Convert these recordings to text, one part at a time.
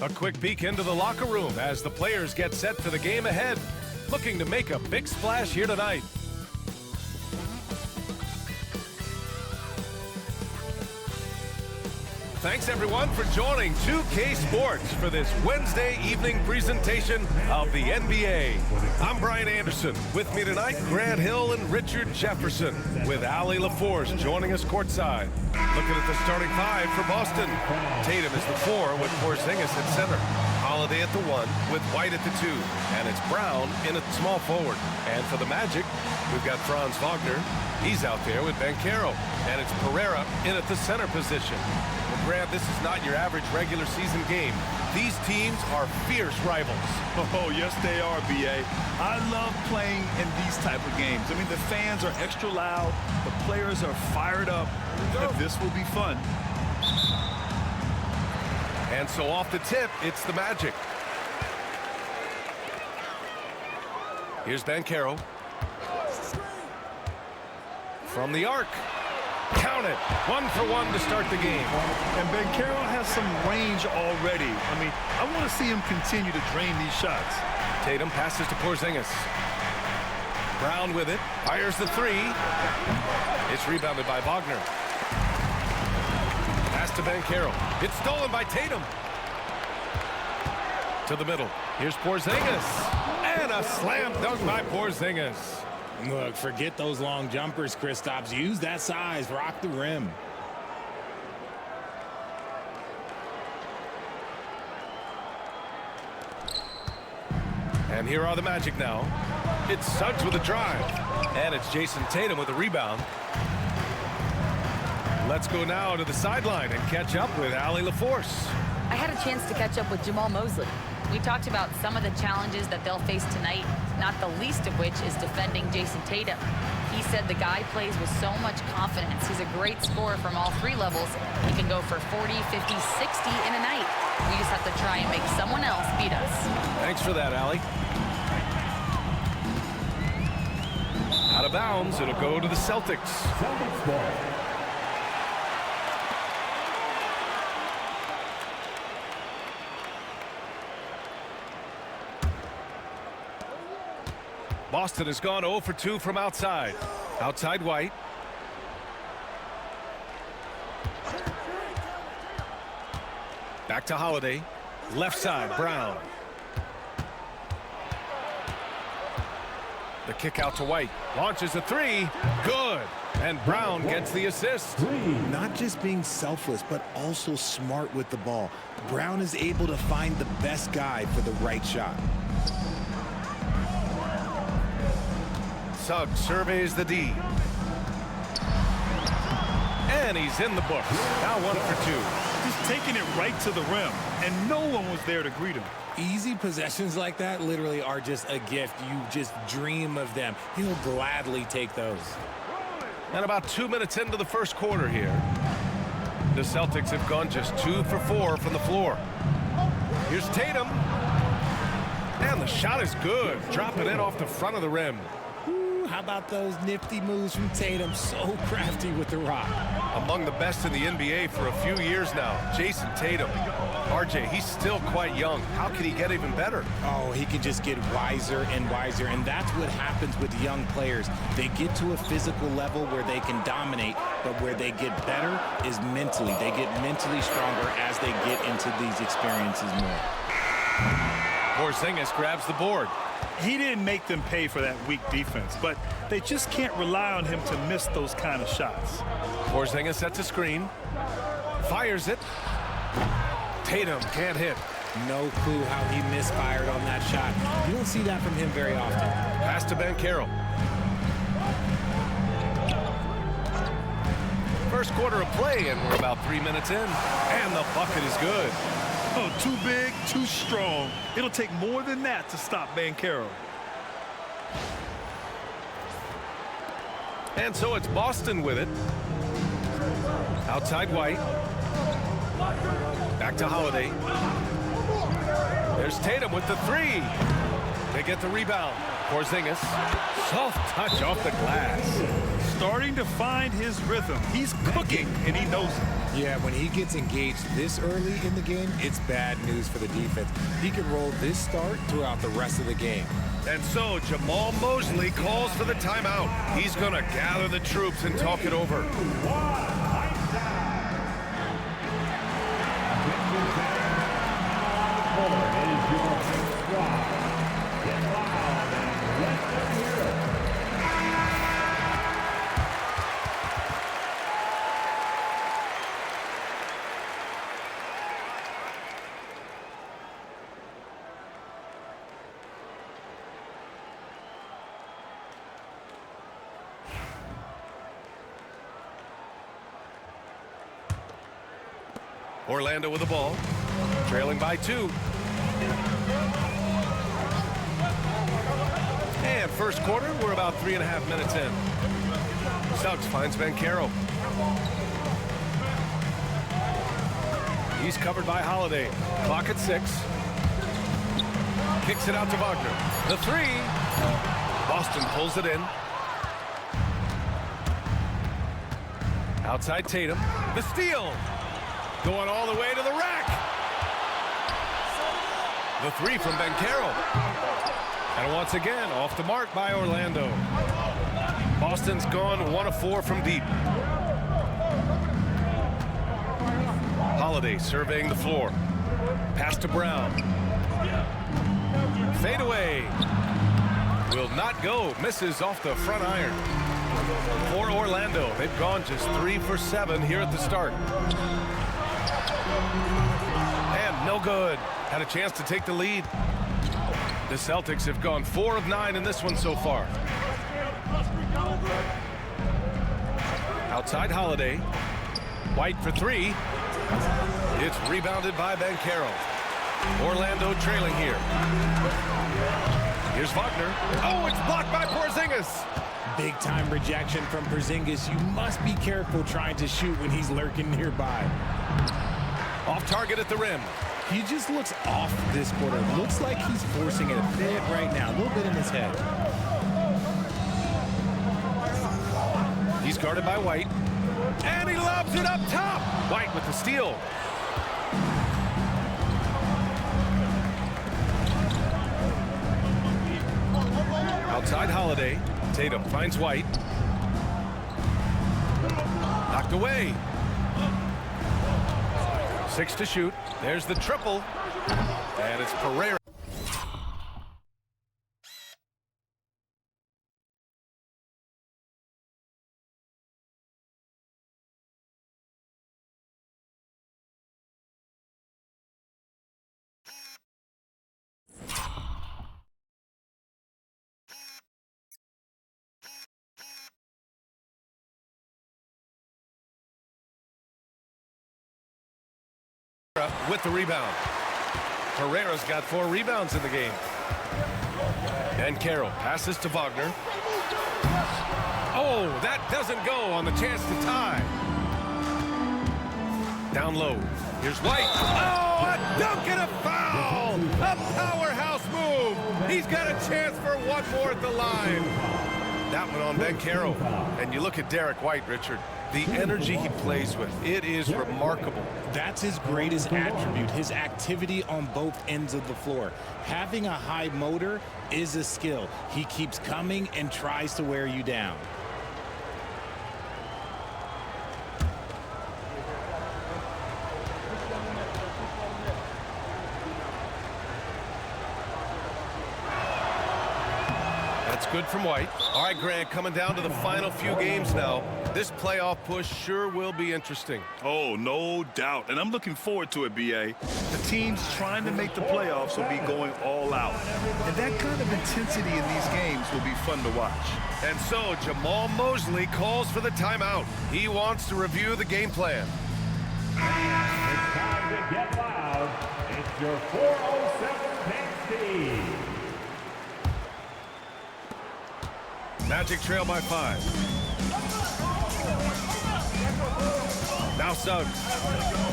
A quick peek into the locker room as the players get set for the game ahead, looking to make a big splash here tonight. Thanks everyone for joining 2K Sports for this Wednesday evening presentation of the NBA. I'm Brian Anderson. With me tonight, Grant Hill and Richard Jefferson, with Ali LaForce joining us courtside. Looking at the starting five for Boston. Tatum is the 4 with Porzingis at center. Holiday at the 1 with White at the 2. And it's Brown in at small forward. And for the Magic, we've got Franz Wagner. He's out there with Banchero. And it's Pereira in at the center position. Well, Grant, this is not your average regular season game. These teams are fierce rivals. Oh, yes, they are, B.A. I love playing in these type of games. I mean, the fans are extra loud. The players are fired up. This will be fun. And so off the tip, it's the Magic. Here's Banchero. From the arc. Count it. 1 for 1 to start the game. And Banchero has some range already. I mean, I want to see him continue to drain these shots. Tatum passes to Porzingis. Brown with it. Fires the 3. It's rebounded by Wagner. Pass to Banchero. It's stolen by Tatum. To the middle. Here's Porzingis. And a slam dunk by Porzingis. Look, forget those long jumpers, Kristaps. Use that size. Rock the rim. And here are the Magic now. It's Suggs with a drive. And it's Jason Tatum with a rebound. Let's go now to the sideline and catch up with Ali LaForce. I had a chance to catch up with Jamal Mosley. We talked about some of the challenges that they'll face tonight, not the least of which is defending Jason Tatum. He said the guy plays with so much confidence. He's a great scorer from all 3 levels. He can go for 40, 50, 60 in a night. We just have to try and make someone else beat us. Thanks for that, Ali. Out of bounds, it'll go to the Celtics. Boston has gone 0 for 2 from outside. Outside White. Back to Holiday. Left side, Brown. The kick out to White. Launches a 3. Good. And Brown gets the assist. Not just being selfless, but also smart with the ball. Brown is able to find the best guy for the right shot. Suggs surveys the D. And he's in the books. Now 1 for 2. Just taking it right to the rim, and no one was there to greet him. Easy possessions like that literally are just a gift. You just dream of them. He'll gladly take those. And about 2 minutes into the first quarter here. The Celtics have gone just 2 for 4 from the floor. Here's Tatum. And the shot is good. Dropping it off the front of the rim. How about those nifty moves from Tatum? So crafty with the rock. Among the best in the NBA for a few years now, Jason Tatum. RJ, he's still quite young. How can he get even better? Oh, he can just get wiser and wiser, and that's what happens with young players. They get to a physical level where they can dominate, but where they get better is mentally. They get mentally stronger as they get into these experiences more. Porzingis grabs the board. He didn't make them pay for that weak defense, but they just can't rely on him to miss those kind of shots. Porzingis sets a screen. Fires it. Tatum can't hit. No clue how he misfired on that shot. You don't see that from him very often. Pass to Banchero. First quarter of play, and we're about 3 minutes in. And the bucket is good. Oh, too big, too strong. It'll take more than that to stop Banchero. And so it's Boston with it. Outside White. Back to Holiday. There's Tatum with the 3. They get the rebound. Porzingis. Soft touch off the glass. Starting to find his rhythm. He's cooking, and he knows it. Yeah, when he gets engaged this early in the game, it's bad news for the defense. He can roll this start throughout the rest of the game. And so Jamal Mosley calls for the timeout. He's going to gather the troops and talk it over. Orlando with the ball, trailing by 2. And first quarter, we're about 3.5 minutes in. Suggs finds Banchero. He's covered by Holiday. Clock at 6. Kicks it out to Wagner. The 3. Boston pulls it in. Outside Tatum. The steal. Going all the way to the rack. The 3 from Banchero. And once again, off the mark by Orlando. Boston's gone 1 of 4 from deep. Holiday surveying the floor. Pass to Brown. Fade away. Will not go. Misses off the front iron. For Orlando, they've gone just 3 for 7 here at the start. And no good. Had a chance to take the lead. The Celtics have gone 4 of 9 in this one so far. Outside Holiday. White for 3. It's rebounded by Banchero. Orlando trailing here. Here's Wagner. Oh, it's blocked by Porzingis. Big time rejection from Porzingis. You must be careful trying to shoot when he's lurking nearby. Off target at the rim. He just looks off this quarter. Looks like he's forcing it a bit right now. A little bit in his head. He's guarded by White. And he lobs it up top. White with the steal. Outside Holiday. Tatum finds White. Knocked away. 6 to shoot. There's the triple. And it's Pereira. With the rebound. Pereira's got 4 rebounds in the game. And Carroll passes to Wagner. Oh, that doesn't go on the chance to tie. Down low. Here's White. Oh, a dunk and a foul! A powerhouse move. He's got a chance for 1 more at the line. That one on Banchero. And you look at Derek White, Richard. The energy he plays with, it is remarkable. That's his greatest attribute, his activity on both ends of the floor. Having a high motor is a skill. He keeps coming and tries to wear you down. That's good from White. All right, Grant, coming down to the final few games now. This playoff push sure will be interesting. Oh, no doubt. And I'm looking forward to it, B.A. The teams trying to make the playoffs will be going all out. And that kind of intensity in these games will be fun to watch. And so Jamal Mosley calls for the timeout. He wants to review the game plan. It's time to get loud. It's your 407 Next. Magic trail by 5. Now Suggs.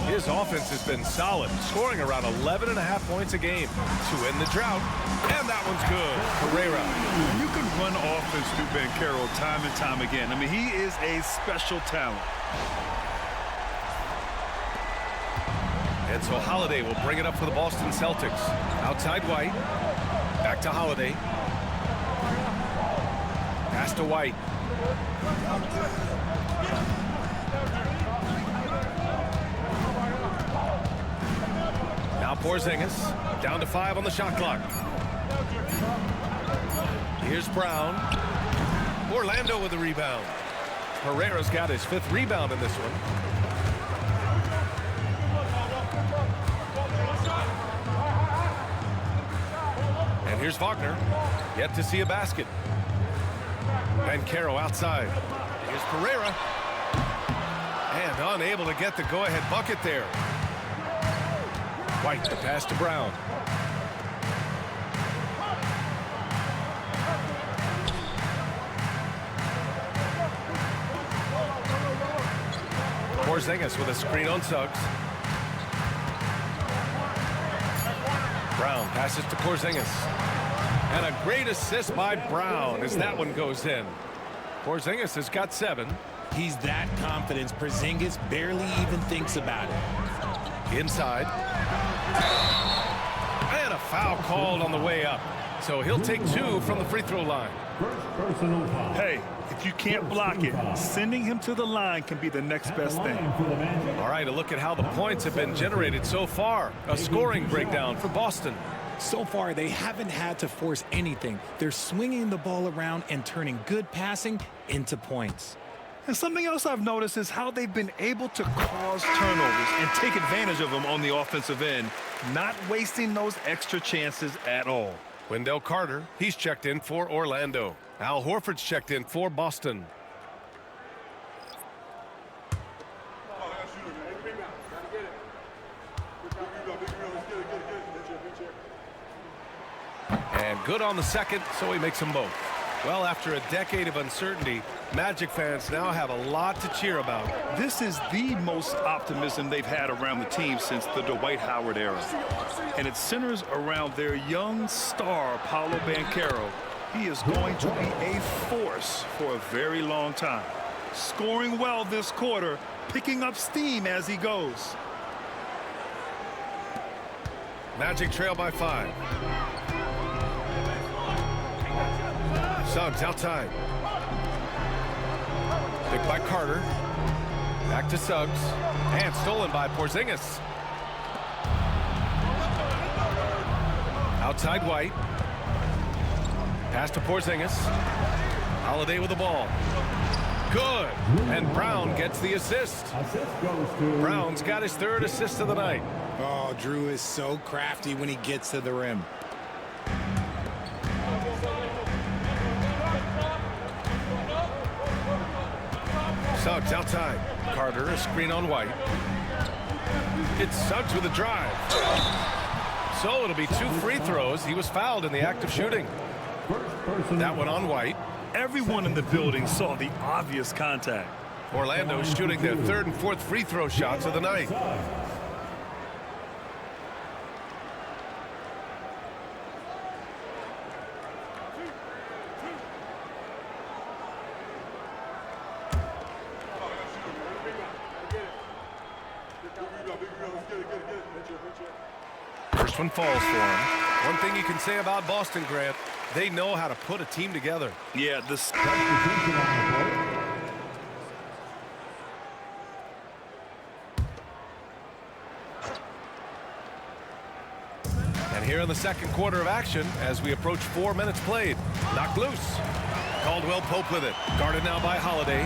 His offense has been solid, scoring around 11.5 points a game to end the drought. And that one's good. Pereira. You can run offense through Banchero time and time again. I mean, he is a special talent. And so Holiday will bring it up for the Boston Celtics. Outside White. Back to Holiday. Pass to White. Now Porzingis. Down to 5 on the shot clock. Here's Brown. Orlando with the rebound. Pereira's got his 5th rebound in this one. And here's Wagner. Yet to see a basket. Bancaro outside. Here's Pereira. And unable to get the go-ahead bucket there. White, the pass to Brown. Porzingis with a screen on Suggs. Brown passes to Porzingis. And a great assist by Brown as that one goes in. Porzingis has got 7. He's that confident. Porzingis barely even thinks about it. Inside. And a foul called on the way up. So he'll take 2 from the free throw line. Hey, if you can't block it, sending him to the line can be the next best thing. All right, a look at how the points have been generated so far. A scoring breakdown for Boston. So far, they haven't had to force anything. They're swinging the ball around and turning good passing into points. And something else I've noticed is how they've been able to cause turnovers and take advantage of them on the offensive end, not wasting those extra chances at all. Wendell Carter, he's checked in for Orlando. Al Horford's checked in for Boston. And good on the second, so he makes them both. Well, after a decade of uncertainty, Magic fans now have a lot to cheer about. This is the most optimism they've had around the team since the Dwight Howard era. And it centers around their young star, Paolo Banchero. He is going to be a force for a very long time. Scoring well this quarter, picking up steam as he goes. Magic trail by 5. Suggs outside. Picked by Carter. Back to Suggs. And stolen by Porzingis. Outside White. Pass to Porzingis. Holiday with the ball. Good. And Brown gets the assist. Brown's got his 3rd assist of the night. Oh, Drew is so crafty when he gets to the rim. Suggs outside. Carter, a screen on White. It's Suggs with a drive. So it'll be 2 free throws. He was fouled in the act of shooting. That one on White. Everyone in the building saw the obvious contact. Orlando shooting their 3rd and 4th free throw shots of the night. First one falls for him. One thing you can say about Boston, Grant, they know how to put a team together. Yeah, this. And here in the second quarter of action, as we approach 4 minutes played, knocked loose. Caldwell Pope with it. Guarded now by Holiday.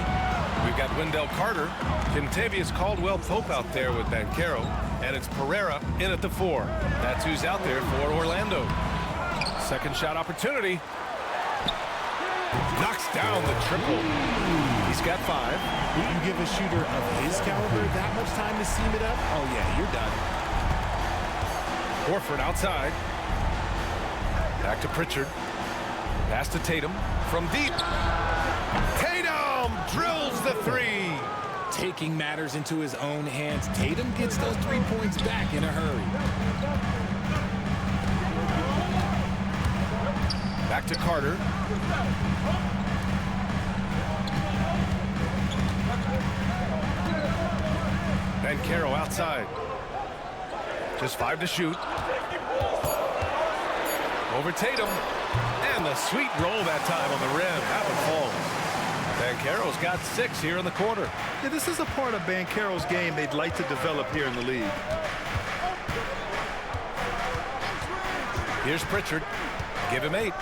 We've got Wendell Carter. Kentavious Caldwell Pope out there with Banchero. And it's Pereira in at the 4. That's who's out there for Orlando. Second shot opportunity. Knocks down the triple. He's got 5. You give a shooter of his caliber that much time to seam it up? Oh, yeah, you're done. Horford outside. Back to Pritchard. Pass to Tatum from deep. Tatum drills the 3. Taking matters into his own hands. Tatum gets those 3 points back in a hurry. Back to Carter. Banchero outside. Just 5 to shoot. Over Tatum. And the sweet roll that time on the rim. That one falls. Banchero's got 6 here in the quarter. Yeah, this is a part of Banchero's game they'd like to develop here in the league. Here's Pritchard. Give him 8.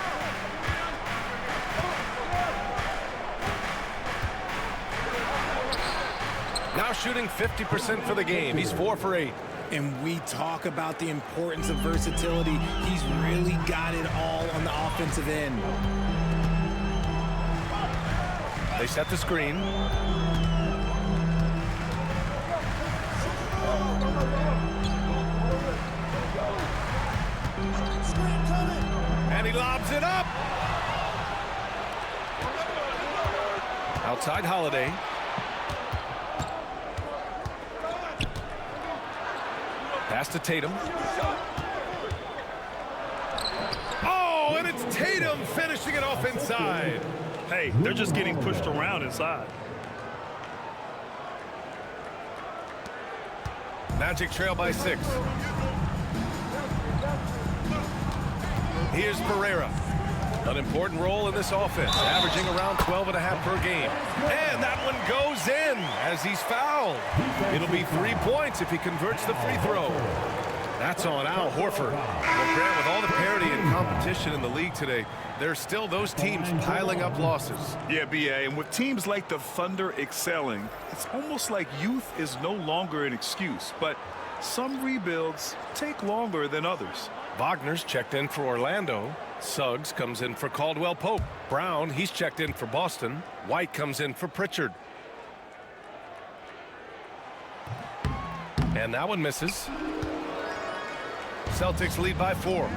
Now shooting 50% for the game. He's 4 for 8. And we talk about the importance of versatility. He's really got it all on the offensive end. They set the screen. And he lobs it up. Outside Holiday. Pass to Tatum. Oh, and it's Tatum finishing it off inside. Hey, they're just getting pushed around inside. Magic trail by 6. Here's Pereira. An important role in this offense, averaging around 12.5 per game. And that one goes in as he's fouled. It'll be 3 points if he converts the free throw. That's on Al Horford. Well, Grant, with all the parity and competition in the league today, there's still those teams piling up losses. Yeah, B.A., and with teams like the Thunder excelling, it's almost like youth is no longer an excuse. But some rebuilds take longer than others. Wagner's checked in for Orlando. Suggs comes in for Caldwell Pope. Brown, he's checked in for Boston. White comes in for Pritchard. And that one misses. Celtics lead by 4.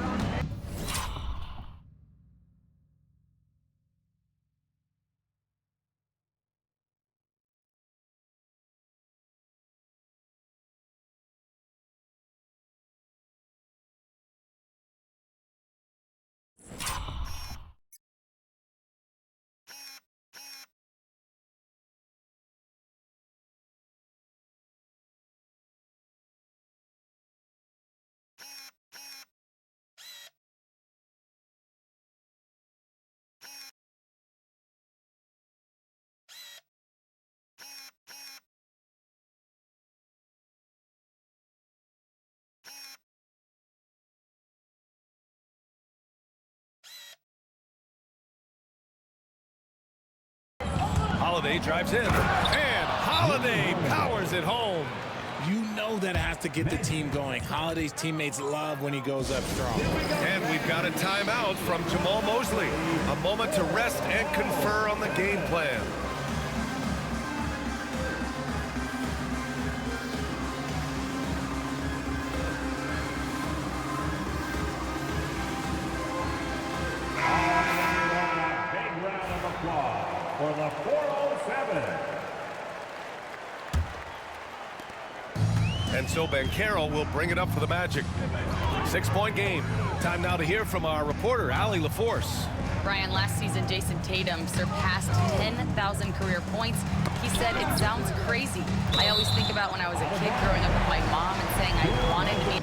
Holiday drives in, and Holiday powers it home. You know that has to get the team going. Holiday's teammates love when he goes up strong. And we've got a timeout from Jamal Mosley. A moment to rest and confer on the game plan. Big round of applause for the 407. And so Banchero will bring it up for the Magic. 6-point game. Time now to hear from our reporter, Allie LaForce. Brian, last season, Jason Tatum surpassed 10,000 career points. He said, "It sounds crazy. I always think about when I was a kid growing up with my mom and saying I wanted to be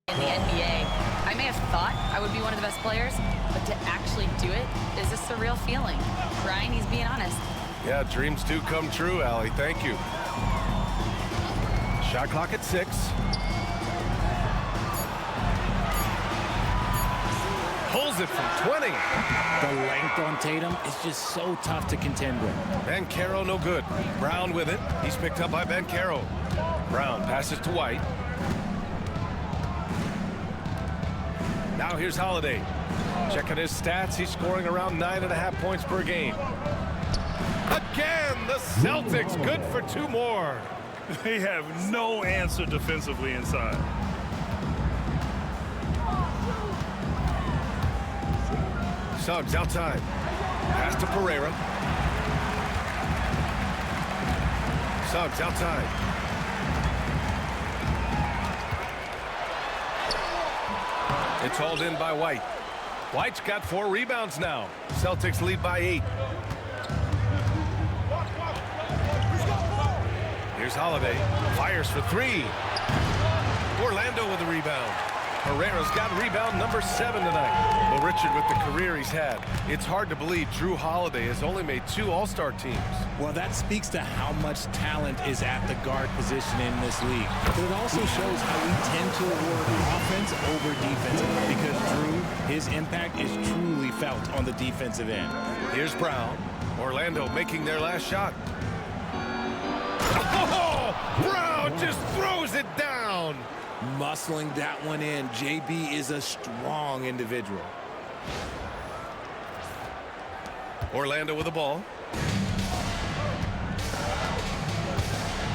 in the NBA. I may have thought I would be one of the best players, but to actually do it is a surreal feeling." Brian, he's being honest. Yeah, dreams do come true, Allie. Thank you. Shot clock at 6. Pulls it from 20. The length on Tatum is just so tough to contend with. Banchero no good. Brown with it. He's picked up by Banchero. Brown passes to White. Now here's Holiday. Checking his stats, he's scoring around 9.5 points per game. Again, the Celtics good for 2 more. They have no answer defensively inside. Suggs outside. Pass to Pereira. Suggs outside. It's hauled in by White. White's got 4 rebounds now. Celtics lead by 8. Here's Holiday. Fires for three. Orlando with the rebound. Herrera's got rebound number 7 tonight. Well, Richard, with the career he's had, it's hard to believe Drew Holiday has only made 2 All-Star teams. Well, that speaks to how much talent is at the guard position in this league. But it also shows how we tend to award offense over defense, because Drew, his impact is truly felt on the defensive end. Here's Brown. Orlando making their last shot. Oh, Brown just throws it down. Muscling that one in. JB is a strong individual. Orlando with the ball.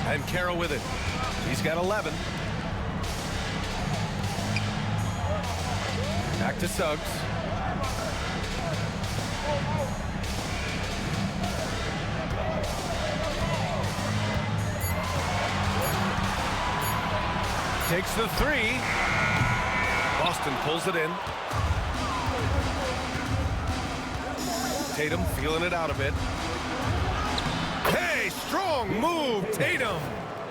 And Carroll with it. He's got 11. Back to Suggs. Takes the three. Boston pulls it in. Tatum feeling it out a bit. Hey, strong move, Tatum.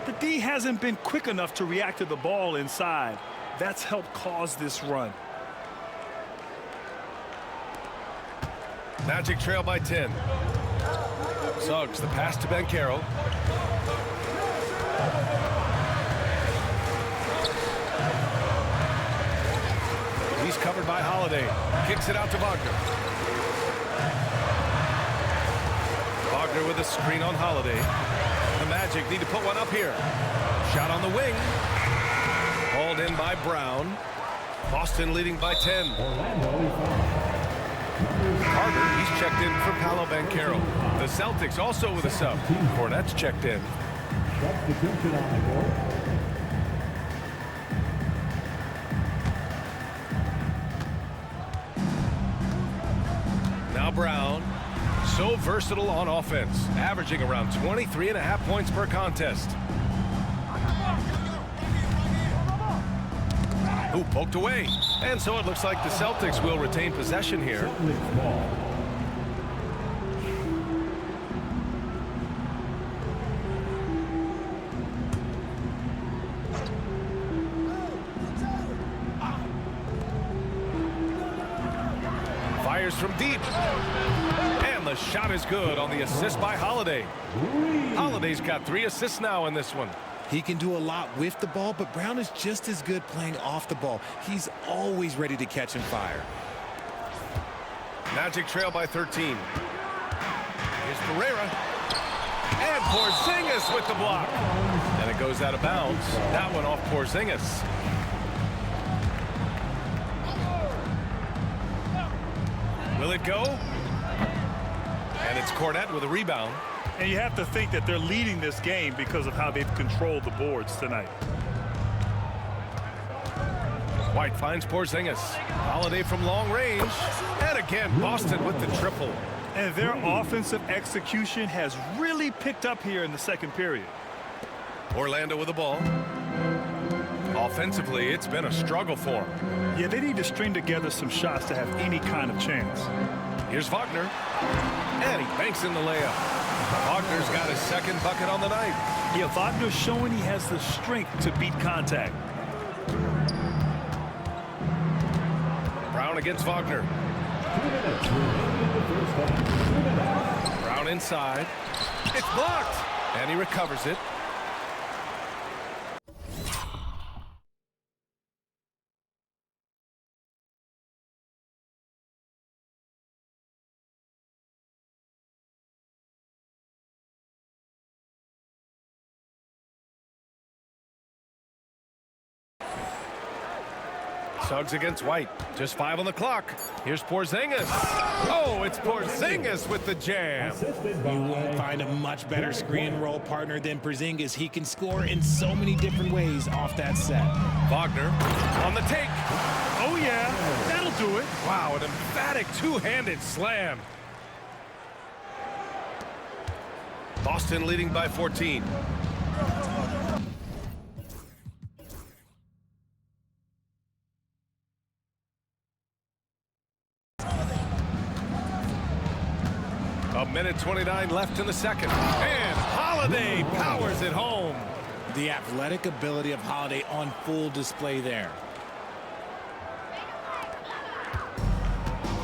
The D hasn't been quick enough to react to the ball inside. That's helped cause this run. Magic trail by 10. Suggs, the pass to Banchero. He's covered by Holiday. Kicks it out to Wagner. Wagner with a screen on Holiday. The Magic need to put one up here. Shot on the wing. Hauled in by Brown. Boston leading by 10. Carter, he's checked in for Paolo Banchero. The Celtics also with a sub. Cornette's checked in. Substitution on the court. Now Brown, so versatile on offense, averaging around 23.5 points per contest. Ooh, poked away. And so it looks like the Celtics will retain possession here. Fires from deep. And the shot is good on the assist by Holiday. Holiday's got 3 assists now in this one. He can do a lot with the ball, but Brown is just as good playing off the ball. He's always ready to catch and fire. Magic trail by 13. Here's Pereira. And Porzingis with the block. And it goes out of bounds. That one off Porzingis. Will it go? And it's Cornette with a rebound. And you have to think that they're leading this game because of how they've controlled the boards tonight. White finds Porzingis. Holiday from long range. And again, Boston with the triple. And their offensive execution has really picked up here in the second period. Orlando with the ball. Offensively, it's been a struggle for them. Yeah, they need to string together some shots to have any kind of chance. Here's Wagner. And he banks in the layup. Wagner's got his second bucket on the night. Yeah, Wagner's showing he has the strength to beat contact. Brown against Wagner. Brown inside. It's blocked. And he recovers it. Suggs against White. Just 5 on the clock. Here's Porzingis. Oh, it's Porzingis with the jam. You won't find a much better screen and roll partner than Porzingis. He can score in so many different ways off that set. Wagner on the take. Oh, yeah, that'll do it. Wow, an emphatic two-handed slam. Boston leading by 14. A Minute 29 left in the second. And Holiday powers it home. The athletic ability of Holiday on full display there.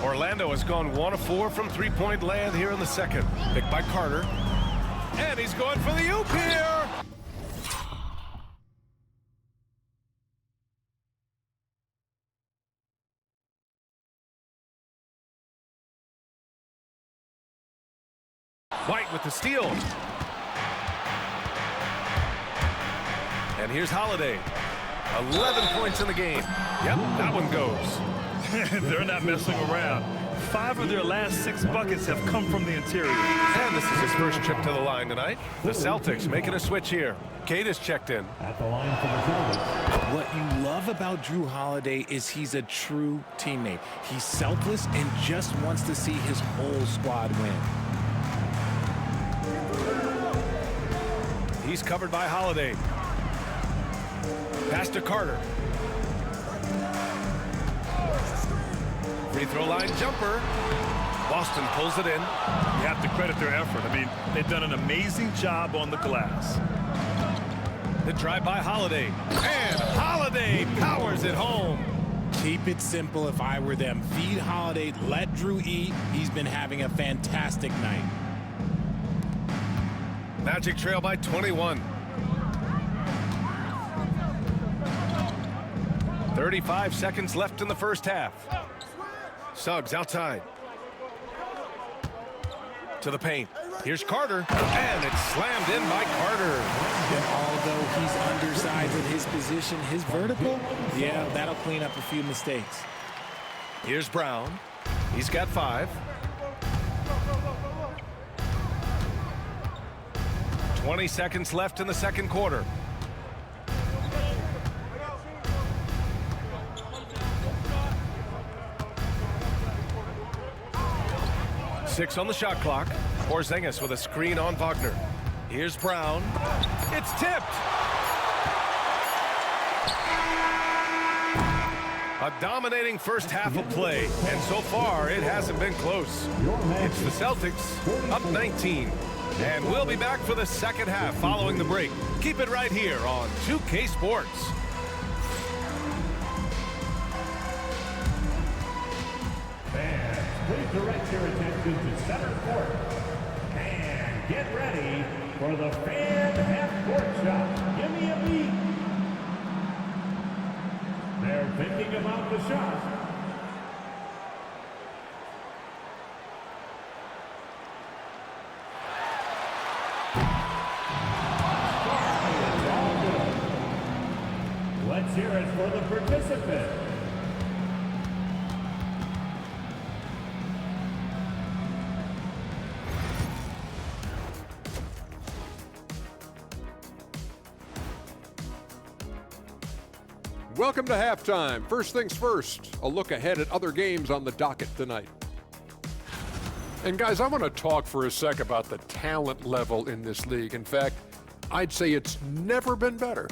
Orlando has gone 1 of 4 from three-point land here in the second. Picked by Carter. And he's going for the oop here. White with the steal. And here's Holiday. 11 points in the game. Yep, that one goes. They're not messing around. 5 of their last 6 buckets have come from the interior. And this is his first trip to the line tonight. The Celtics making a switch here. Kate is checked in. At the line for the Celtics. What you love about Drew Holiday is he's a true teammate. He's selfless and just wants to see his whole squad win. He's covered by Holiday. Pass to Carter. Free throw line jumper. Boston pulls it in. You have to credit their effort. I mean, they've done an amazing job on the glass. The drive by Holiday. And Holiday powers it home. Keep it simple if I were them. Feed Holiday, let Drew eat. He's been having a fantastic night. Magic trail by 21. 35 seconds left in the first half. Suggs outside. To the paint. Here's Carter. And it's slammed in by Carter. And although he's undersized in his position, his vertical, yeah, that'll clean up a few mistakes. Here's Brown. He's got 5. 20 seconds left in the second quarter. Six on the shot clock. Porzingis with a screen on Wagner. Here's Brown. It's tipped. A dominating first half of play, and so far it hasn't been close. It's the Celtics up 19. And we'll be back for the second half following the break. Keep it right here on 2K Sports. Fans, please direct your attention to center court. And get ready for the fan half-court shot. Give me a beat. They're thinking about the shot. Let's hear it for the participant. Welcome to halftime. First things first, a look ahead at other games on the docket tonight. And guys, I want to talk for a sec about the talent level in this league. In fact, I'd say it's never been better.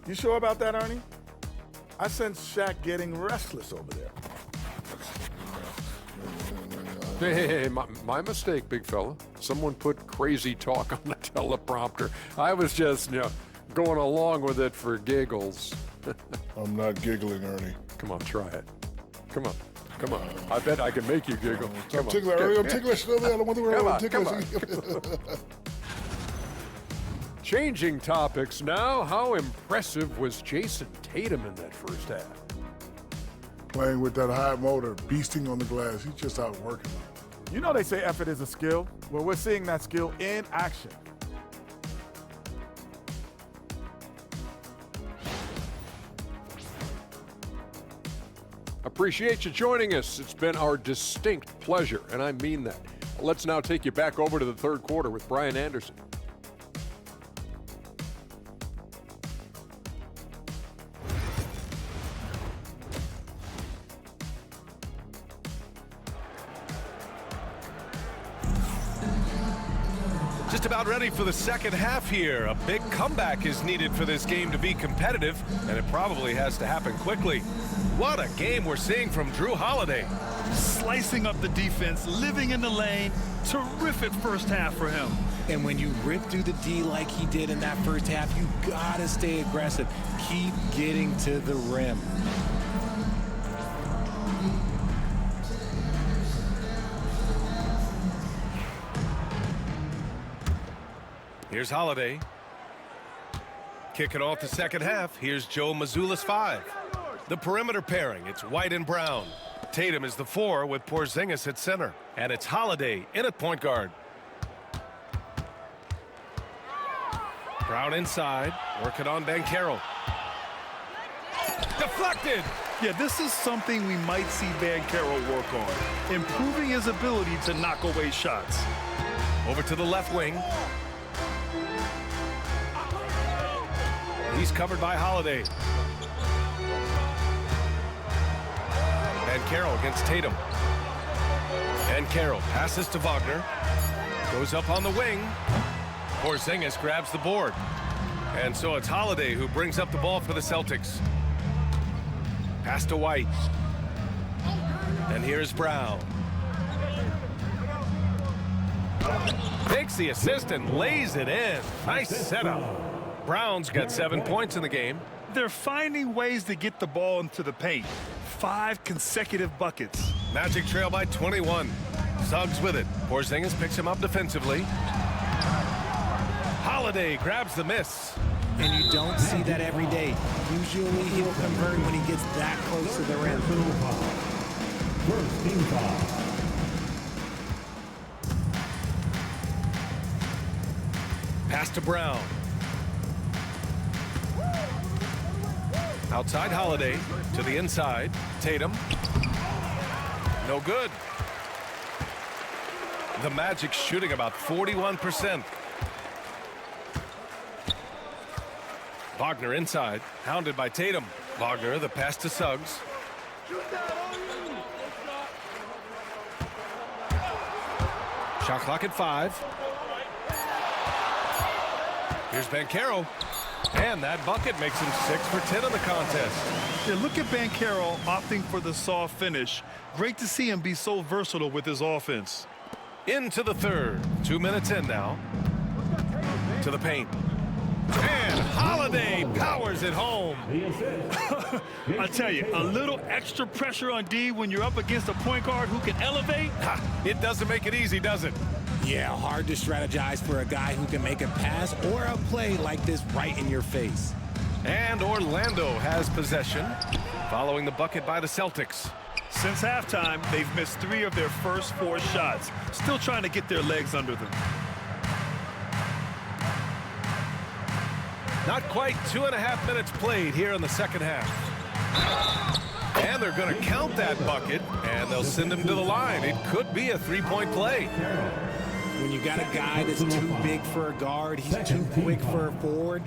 You sure about that, Ernie? I sense Shaq getting restless over there. Hey, my mistake, big fella. Someone put crazy talk on the teleprompter. I was just, going along with it for giggles. I'm not giggling, Ernie. Come on, try it. Come on. I bet I can make you giggle. I'm ticklish, Ernie. I'm ticklish. I don't want to worry about ticklish. Changing topics now. How impressive was Jason Tatum in that first half? Playing with that high motor, beasting on the glass. He's just out working. You know they say effort is a skill. Well, we're seeing that skill in action. Appreciate you joining us. It's been our distinct pleasure, and I mean that. Let's now take you back over to the third quarter with Brian Anderson. Just about ready for the second half here. A big comeback is needed for this game to be competitive, and it probably has to happen quickly. What a game we're seeing from Drew Holiday. slicing up the defense, living in the lane. Terrific first half for him. And when you rip through the D like he did in that first half, you gotta stay aggressive. Keep getting to the rim. Here's Holiday. Kicking off the second half, here's Joe Mazzulla's 5. The perimeter pairing, it's White and Brown. Tatum is the 4 with Porzingis at center. And it's Holiday in at point guard. Brown inside, working on Banchero. Deflected! Yeah, this is something we might see Banchero work on, improving his ability to knock away shots. Over to the left wing. He's covered by Holiday. Banchero against Tatum. Banchero passes to Wagner. Goes up on the wing. Porzingis grabs the board. And so it's Holiday who brings up the ball for the Celtics. Pass to White. And here's Brown. Takes the assist and lays it in. Nice setup. Brown's got 7 points in the game. They're finding ways to get the ball into the paint. 5 consecutive buckets. Magic trail by 21. Suggs with it. Porzingis picks him up defensively. Holiday grabs the miss. And you don't see that every day. Usually he'll convert when he gets that close to the rim. First team foul. Pass to Brown. Outside Holiday to the inside. Tatum. No good. The Magic shooting about 41%. Wagner inside, hounded by Tatum. Wagner, the pass to Suggs. Shot clock at 5. Here's Banchero. And that bucket makes him 6 for 10 in the contest. Yeah, look at Banchero opting for the soft finish. Great to see him be so versatile with his offense. Into the third. 2 minutes in now. To the paint. And Holiday powers it home. I tell you, a little extra pressure on D when you're up against a point guard who can elevate. It doesn't make it easy, does it? Yeah, hard to strategize for a guy who can make a pass or a play like this right in your face. And Orlando has possession, following the bucket by the Celtics. Since halftime, they've missed 3 of their first 4 shots. Still trying to get their legs under them. Not quite 2.5 minutes played here in the second half. And they're going to count that bucket, and they'll send him to the line. It could be a 3-point play. When you got a guy that's too big for a guard, he's too quick for a forward.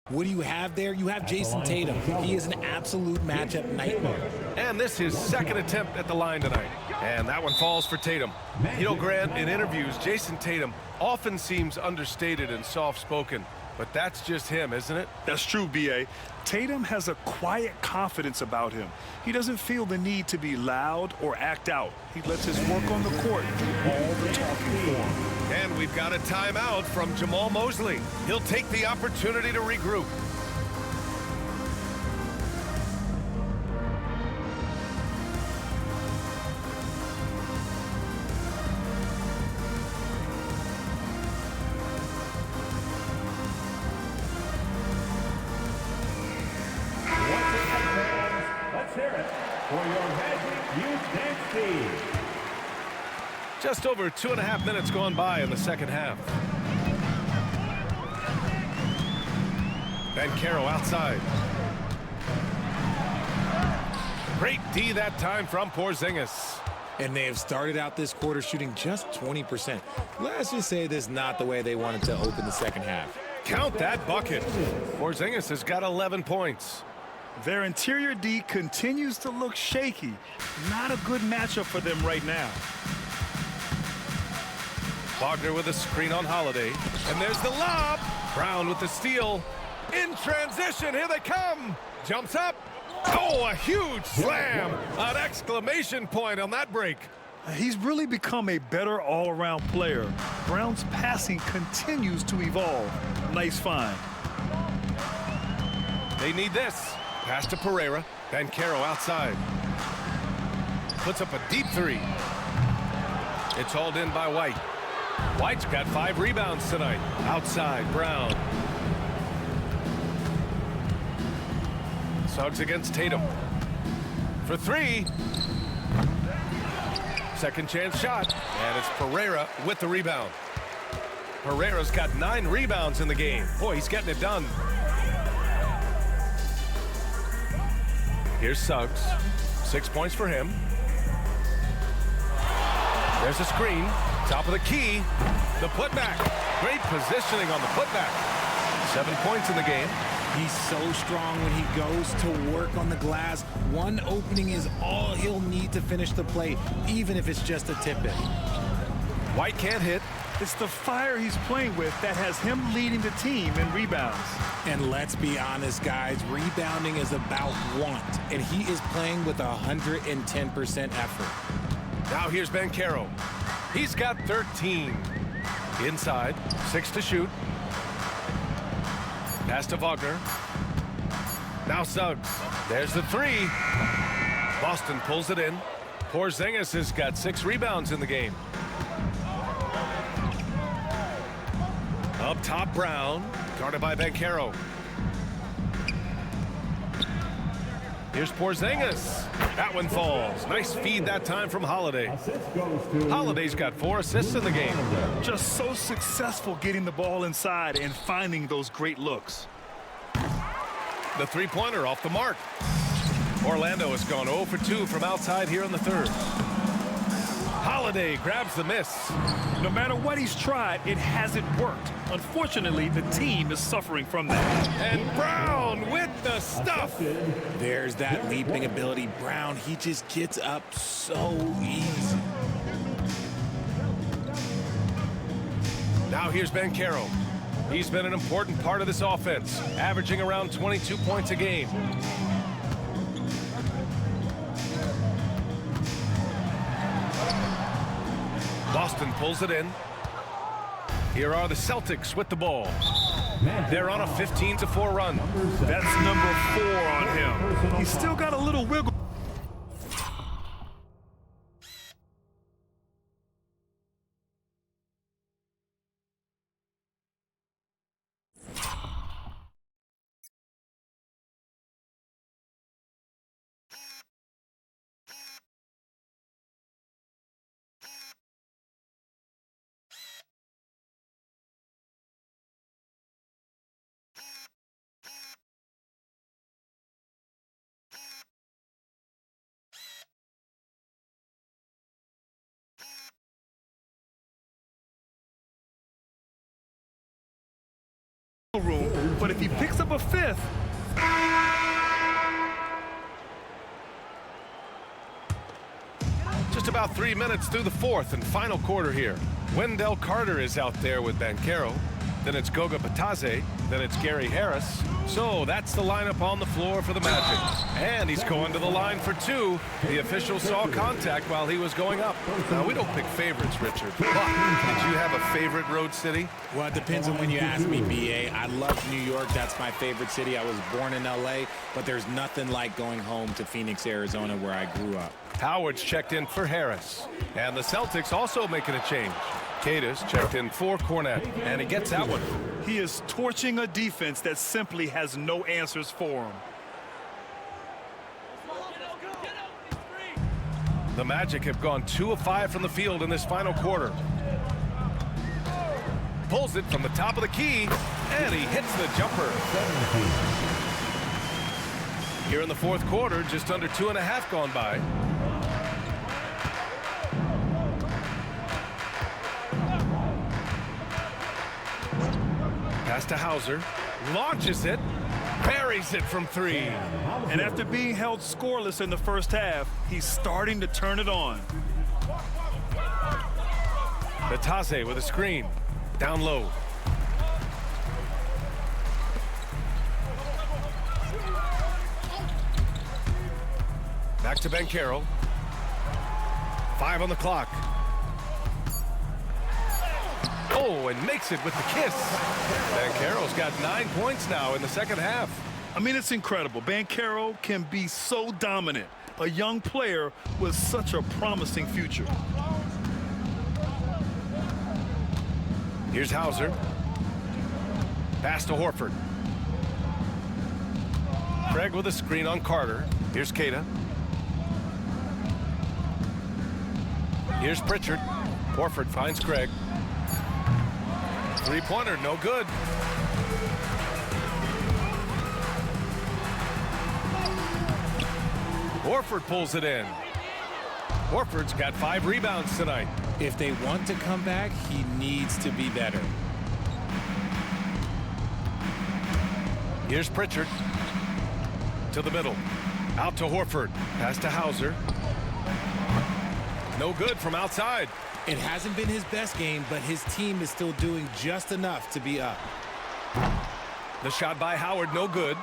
What do you have there? You have Jason Tatum. He is an absolute matchup nightmare. And this is his second attempt at the line tonight. And that one falls for Tatum. You know, Grant, in interviews, Jason Tatum often seems understated and soft-spoken. But that's just him, isn't it? That's true, B.A. Tatum has a quiet confidence about him. He doesn't feel the need to be loud or act out. He lets his work on the court do all the talking for him. And we've got a timeout from Jamal Mosley. He'll take the opportunity to regroup. Let's hear it for your Magic Youth Dance Team. Just over 2.5 minutes gone by in the second half. Banchero outside. Great D that time from Porzingis. And they have started out this quarter shooting just 20%. Let's just say this is not the way they wanted to open the second half. Count that bucket. Porzingis has got 11 points. Their interior D continues to look shaky. Not a good matchup for them right now. Wagner with a screen on Holiday. And there's the lob. Brown with the steal. In transition, here they come. Jumps up. Oh, a huge slam. An exclamation point on that break. He's really become a better all-around player. Brown's passing continues to evolve. Nice find. They need this. Pass to Pereira. Banchero outside. Puts up a deep three. It's hauled in by White. White's got 5 rebounds tonight. Outside, Brown. Suggs against Tatum. For 3. Second chance shot. And it's Pereira with the rebound. Pereira's got 9 rebounds in the game. Boy, he's getting it done. Here's Suggs. 6 points for him. There's a screen. Top of the key. The putback. Great positioning on the putback. 7 points in the game. He's so strong when he goes to work on the glass. One opening is all he'll need to finish the play, even if it's just a tip-in. White can't hit. It's the fire he's playing with that has him leading the team in rebounds. And let's be honest, guys, rebounding is about want, and he is playing with 110% effort. Now here's Banchero. He's got 13. Inside, 6 to shoot. Pass to Wagner. Now Suggs. There's the 3. Boston pulls it in. Porzingis has got 6 rebounds in the game. Up top, Brown. Guarded by Banchero. Here's Porzingis. That one falls. Nice feed that time from Holiday. Holiday's got 4 assists in the game. Just so successful getting the ball inside and finding those great looks. The three-pointer off the mark. Orlando has gone 0 for 2 from outside here in the third. Holiday grabs the miss. No matter what he's tried, it hasn't worked. Unfortunately, the team is suffering from that. And Brown with the stuff. There's that leaping ability. Brown, he just gets up so easy. Now here's Banchero. He's been an important part of this offense, averaging around 22 points a game. Boston pulls it in. Here are the Celtics with the ball. They're on a 15-4 run. That's number 4 on him. He's still got a little wiggle. Room, but if he picks up a 5th, just about 3 minutes through the 4th and final quarter here. Wendell Carter is out there with Banchero. Then it's Goga Batadze. Then it's Gary Harris. So that's the lineup on the floor for the Magic. And he's going to the line for 2. The official saw contact while he was going up. Now, we don't pick favorites, Richard. But did you have a favorite road city? Well, it depends on when you ask me, B.A. I love New York. That's my favorite city. I was born in L.A., but there's nothing like going home to Phoenix, Arizona, where I grew up. Howard's checked in for Harris. And the Celtics also making a change. Cadis checked in for Cornette, and he gets that one. he is torching a defense that simply has no answers for him. The Magic have gone 2 of 5 from the field in this final quarter. Pulls it from the top of the key, and he hits the jumper. Here in the fourth quarter, just under 2.5 gone by. Pass to Hauser, launches it, buries it from 3. And after being held scoreless in the first half, he's starting to turn it on. Batase with a screen. Down low. Back to Banchero. 5 on the clock. Oh, and makes it with the kiss. Banchero's got 9 points now in the second half. I mean, it's incredible. Banchero can be so dominant. A young player with such a promising future. Here's Hauser. Pass to Horford. Craig with a screen on Carter. Here's Keita. Here's Pritchard. Horford finds Craig. Three-pointer, no good. Horford pulls it in. Horford's got 5 rebounds tonight. If they want to come back, he needs to be better. Here's Pritchard. To the middle. Out to Horford. Pass to Hauser. No good from outside. It hasn't been his best game, but his team is still doing just enough to be up. The shot by Howard, no good.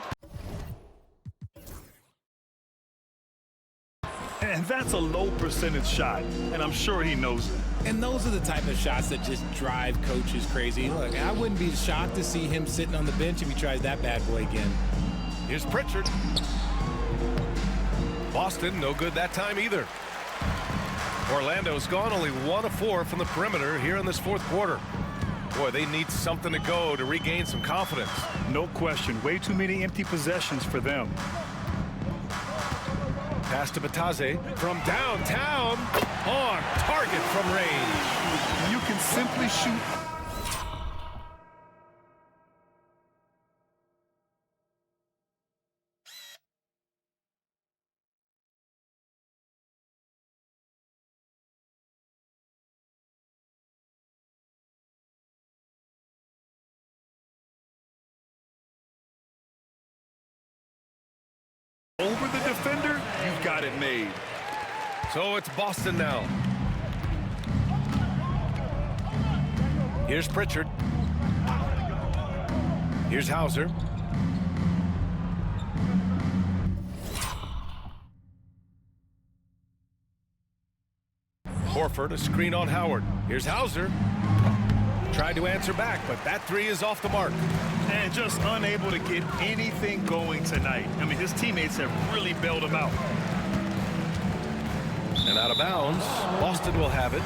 And that's a low percentage shot, and I'm sure he knows it. And those are the type of shots that just drive coaches crazy. Look, I wouldn't be shocked to see him sitting on the bench if he tries that bad boy again. Here's Pritchard. Boston, no good that time either. Orlando's gone only 1 of 4 from the perimeter here in this fourth quarter. Boy, they need something to go to regain some confidence. No question. Way too many empty possessions for them. Pass to Batase from downtown. On target from range. You can simply shoot. Over the defender, you've got it made. So it's Boston now. Here's Pritchard. Here's Hauser. Horford, a screen on Howard. Here's Hauser. Tried to answer back, but that 3 is off the mark. And just unable to get anything going tonight. I mean, his teammates have really bailed him out. And out of bounds, Boston will have it.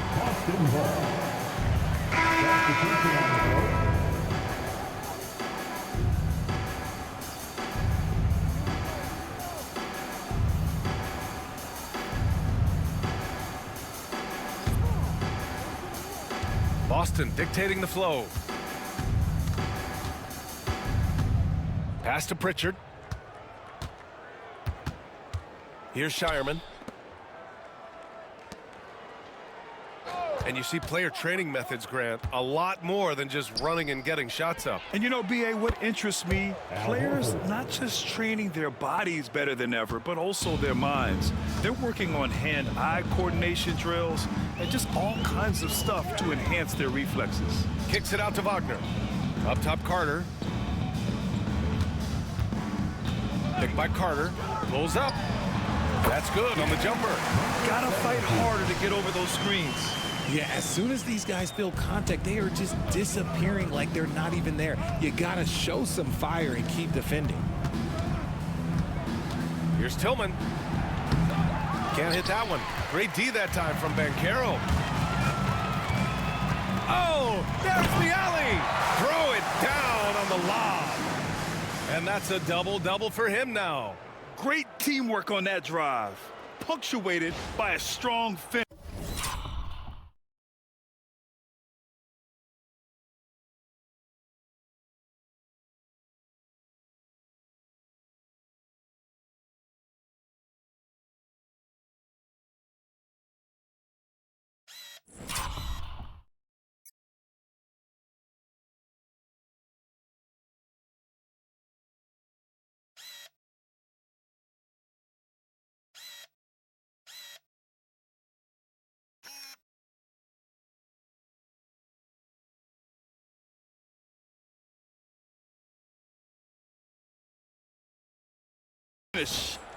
Boston dictating the flow. Pass to Pritchard. Here's Shireman. And you see player training methods, Grant, a lot more than just running and getting shots up. And you know, B.A., what interests me, players not just training their bodies better than ever, but also their minds. They're working on hand-eye coordination drills and just all kinds of stuff to enhance their reflexes. Kicks it out to Wagner. Up top, Carter. Picked by Carter. Pulls up. That's good on the jumper. Gotta fight harder to get over those screens. Yeah, as soon as these guys feel contact, they are just disappearing like they're not even there. You gotta show some fire and keep defending. Here's Tillman. Can't hit that one. Great D that time from Banchero. Oh, there's the alley. Throw it down on the lob. And that's a double-double for him now. Great teamwork on that drive, punctuated by a strong finish.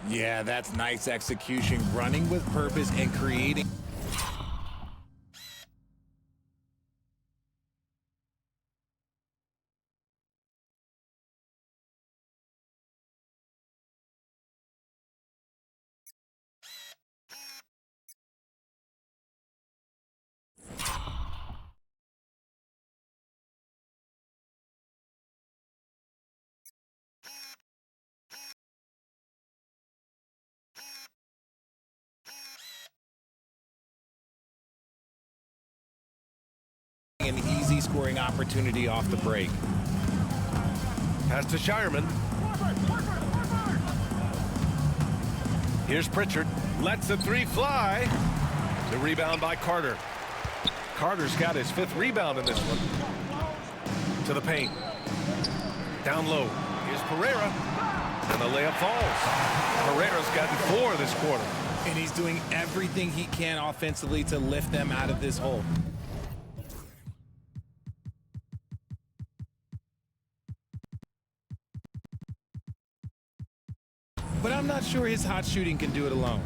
Yeah, that's nice execution, running with purpose and creating. An easy scoring opportunity off the break. Pass to Shireman. Here's Pritchard. Lets the three fly. The rebound by Carter. Carter's got his 5th rebound in this one. To the paint. Down low. Here's Pereira. And the layup falls. Pereira's gotten 4 this quarter. And he's doing everything he can offensively to lift them out of this hole. But I'm not sure his hot shooting can do it alone.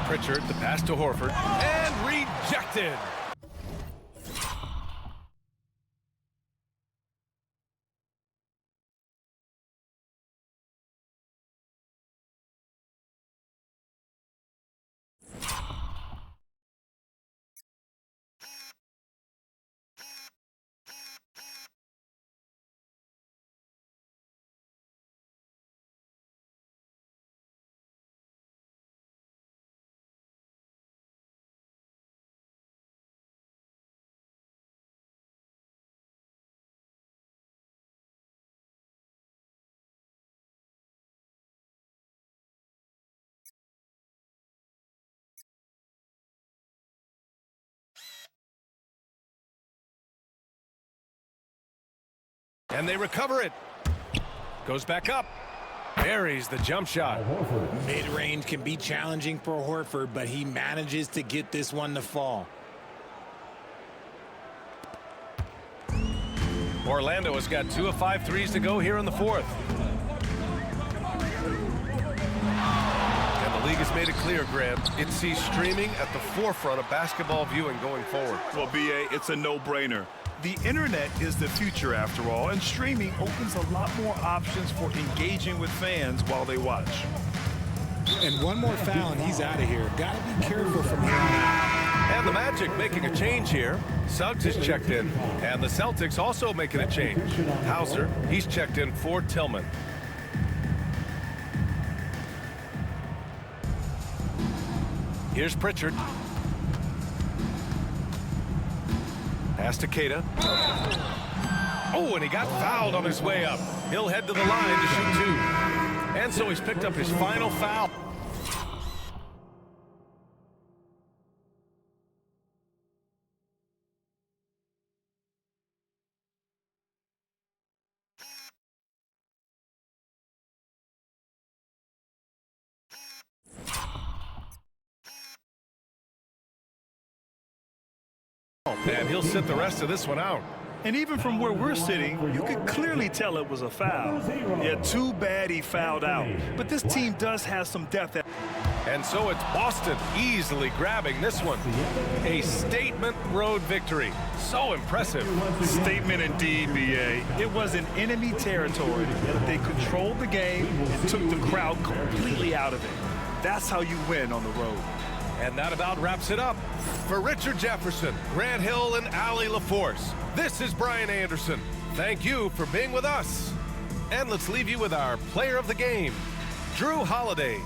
Pritchard, the pass to Horford, and rejected. And they recover it. Goes back up. Buries the jump shot. Mid-range can be challenging for Horford, but he manages to get this one to fall. Orlando has got 2 of 5 threes to go here in the 4th. And the league has made it clear, Grant. It sees streaming at the forefront of basketball viewing going forward. Well, B.A., it's a no-brainer. The internet is the future after all, and streaming opens a lot more options for engaging with fans while they watch. And one more foul and he's out of here. Gotta be careful from here on out. And the Magic making a change here. Suggs is checked in. And the Celtics also making a change. Hauser, he's checked in for Tillman. Here's Pritchard. Pass to Keita. Oh, and he got fouled on his way up. He'll head to the line to shoot 2. And so he's picked up his final foul. And he'll sit the rest of this one out. And even from where we're sitting, you could clearly tell it was a foul. Yeah, too bad he fouled out. But this team does have some depth. And so it's Boston easily grabbing this one. A statement road victory. So impressive. Statement indeed, B.A. It was in enemy territory, but they controlled the game and took the crowd completely out of it. That's how you win on the road. And that about wraps it up. For Richard Jefferson, Grant Hill, and Allie LaForce, this is Brian Anderson. Thank you for being with us. And let's leave you with our player of the game, Drew Holiday.